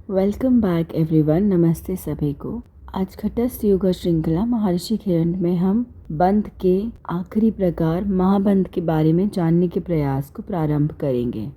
Welcome back everyone. नमस्ते सभी को। आज घटस्थ योगा श्रृंखला महर्षि किरण में हम बंध के आखिरी प्रकार महाबंध के बारे में जानने के प्रयास को प्रारंभ करेंगे।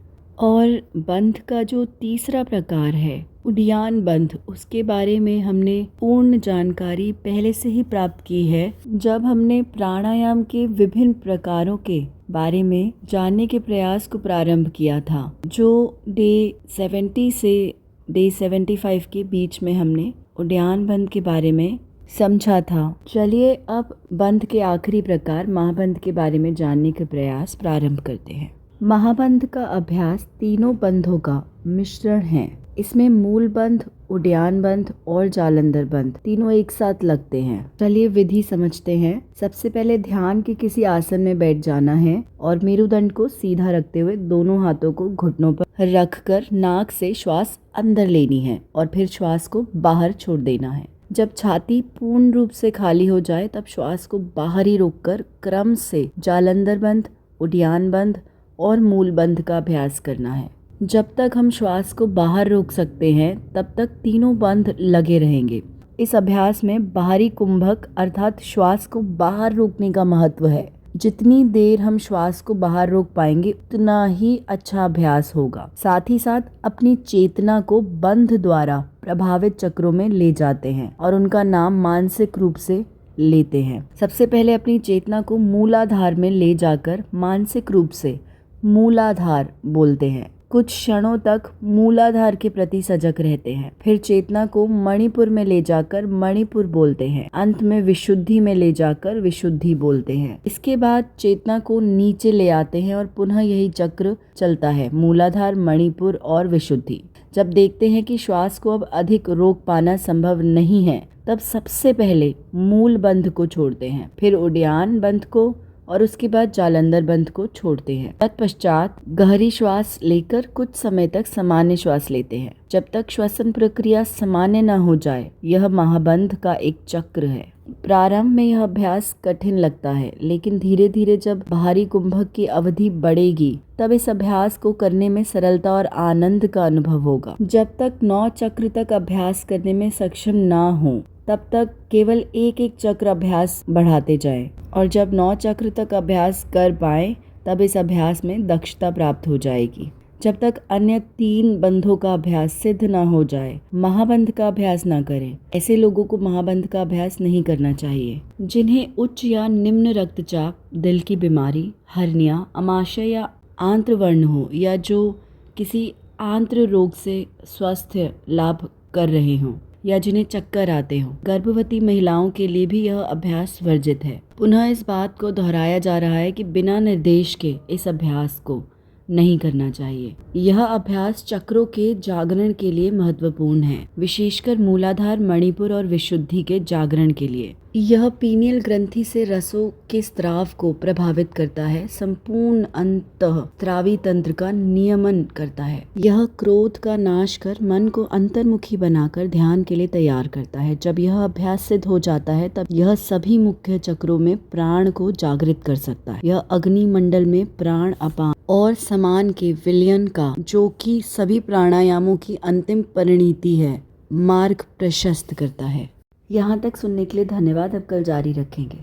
और बंध का जो तीसरा प्रकार है उडियान बंध, उसके बारे में हमने पूर्ण जानकारी पहले से ही प्राप्त की है जब हमने प्राणायाम के विभिन्न प्रकारों के बारे में जानने के प्रयास को प्रारंभ किया था, जो डे 70 से डे 75 के बीच में हमने उडियान बंध के बारे में समझा था। चलिए अब बंध के आखिरी प्रकार महाबंध के बारे में जानने के प्रयास प्रारंभ करते हैं। महाबंध का अभ्यास तीनों बंधों का मिश्रण है। इसमें मूल बंध, उडियान बंध और जालंधर बंध तीनों एक साथ लगते हैं। चलिए विधि समझते हैं। सबसे पहले ध्यान के किसी आसन में बैठ जाना है और मेरुदंड को सीधा रखते हुए दोनों हाथों को घुटनों पर रखकर नाक से श्वास अंदर लेनी है और फिर श्वास को बाहर छोड़ देना है। जब छाती पूर्ण रूप से खाली हो जाए तब श्वास को बाहर ही रोककर क्रम से जालंधर बंध, उडियान बंध और मूल बंध का अभ्यास करना है। जब तक हम श्वास को बाहर रोक सकते हैं तब तक तीनों बंध लगे रहेंगे। इस अभ्यास में बाहरी कुंभक अर्थात श्वास को बाहर रोकने का महत्व है। जितनी देर हम श्वास को बाहर रोक पाएंगे उतना ही अच्छा अभ्यास होगा। साथ ही साथ अपनी चेतना को बंध द्वारा प्रभावित चक्रों में ले जाते हैं और उनका नाम मानसिक रूप से लेते हैं। सबसे पहले अपनी चेतना को मूलाधार में ले जाकर मानसिक रूप से मूलाधार बोलते हैं। कुछ क्षणों तक मूलाधार के प्रति सजग रहते हैं। फिर चेतना को मणिपुर में ले जाकर मणिपुर बोलते हैं। अंत में विशुद्धि में ले जाकर विशुद्धि बोलते हैं। इसके बाद चेतना को नीचे ले आते हैं और पुनः यही चक्र चलता है, मूलाधार, मणिपुर और विशुद्धि। जब देखते हैं कि श्वास को अब अधिक रोक पाना संभव नहीं है तब सबसे पहले मूल बंध को छोड़ते हैं, फिर उडियान बंध को और उसके बाद जालंधर बंध को छोड़ते हैं। तत्पश्चात गहरी श्वास लेकर कुछ समय तक सामान्य श्वास लेते हैं जब तक श्वसन प्रक्रिया सामान्य न हो जाए। यह महाबंध का एक चक्र है। प्रारंभ में यह अभ्यास कठिन लगता है, लेकिन धीरे धीरे जब बाहरी कुंभक की अवधि बढ़ेगी तब इस अभ्यास को करने में सरलता और आनंद का अनुभव होगा। जब तक 9 चक्र तक अभ्यास करने में सक्षम ना हो तब तक केवल एक एक चक्र अभ्यास बढ़ाते जाएं और जब 9 चक्र तक अभ्यास कर पाएं तब इस अभ्यास में दक्षता प्राप्त हो जाएगी। जब तक अन्य 3 बंधों का अभ्यास सिद्ध ना हो जाए महाबंध का अभ्यास ना करें। ऐसे लोगों को महाबंध का अभ्यास नहीं करना चाहिए जिन्हें उच्च या निम्न रक्तचाप, दिल की बीमारी, हर्निया, अमाशय या आंत्रवर्ण हो या जो किसी आंत्र रोग से स्वास्थ्य लाभ कर रहे हों या जिन्हें चक्कर आते हों। गर्भवती महिलाओं के लिए भी यह अभ्यास वर्जित है। पुनः इस बात को दोहराया जा रहा है कि बिना निर्देश के इस अभ्यास को नहीं करना चाहिए। यह अभ्यास चक्रों के जागरण के लिए महत्वपूर्ण है, विशेषकर मूलाधार, मणिपुर और विशुद्धि के जागरण के लिए। यह पीनियल ग्रंथि से रसों के स्राव को प्रभावित करता है, संपूर्ण अंतःस्रावी तंत्र का नियमन करता है। यह क्रोध का नाश कर मन को अंतर्मुखी बनाकर ध्यान के लिए तैयार करता है। जब यह अभ्यास सिद्ध हो जाता है तब यह सभी मुख्य चक्रों में प्राण को जागृत कर सकता है। यह अग्नि मंडल में प्राण, अपान और समान के विलयन का, जो कि सभी प्राणायामों की अंतिम परिणति है, मार्ग प्रशस्त करता है। यहाँ तक सुनने के लिए धन्यवाद। अब कल जारी रखेंगे।